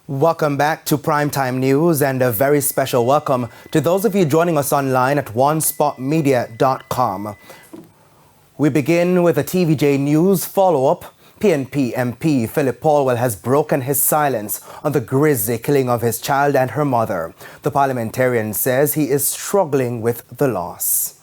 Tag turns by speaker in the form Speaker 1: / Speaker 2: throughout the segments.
Speaker 1: Welcome back to Primetime News, and a very special welcome to those of you joining us online at onespotmedia.com. We begin with a TVJ News follow-up. PNP MP Phillip Paulwell has broken his silence on the grisly killing of his child and her mother. The parliamentarian says he is struggling with the loss.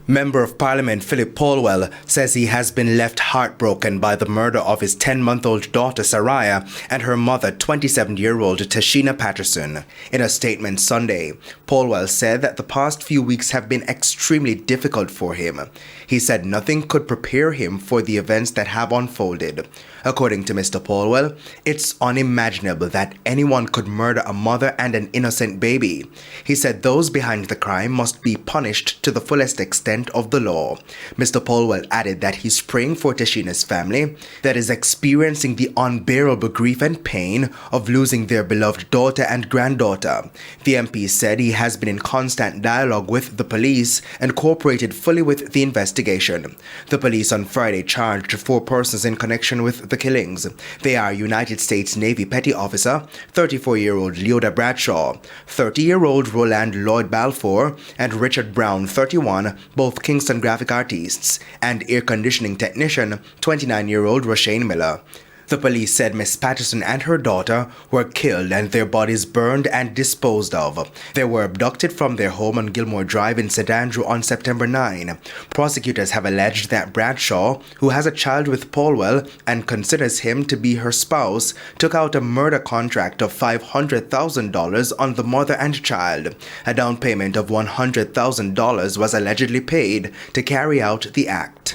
Speaker 1: Member of Parliament Phillip Paulwell says he has been left heartbroken by the murder of his 10-month-old daughter Saraya and her mother 27-year-old Tashina Patterson. In a statement Sunday, Paulwell said that the past few weeks have been extremely difficult for him. He said nothing could prepare him for the events that have unfolded. According to Mr. Paulwell, it's unimaginable that anyone could murder a mother and an innocent baby. He said those behind the crime must be punished to the fullest extent of the law. Mr. Paulwell added that he's praying for Tashina's family that is experiencing the unbearable grief and pain of losing their beloved daughter and granddaughter. The MP said he has been in constant dialogue with the police and cooperated fully with the investigation. The police on Friday charged 4 persons in connection with the killings. They are United States Navy Petty Officer 34-year-old Leoda Bradshaw, 30-year-old Roland Lloyd Balfour, and Richard Brown, 31, both Kingston graphic artists, and air conditioning technician 29-year-old Roshane Miller. The police said Miss Patterson and her daughter were killed and their bodies burned and disposed of. They were abducted from their home on Gilmore Drive in St. Andrew on September 9. Prosecutors have alleged that Bradshaw, who has a child with Paulwell and considers him to be her spouse, took out a murder contract of $500,000 on the mother and child. A down payment of $100,000 was allegedly paid to carry out the act.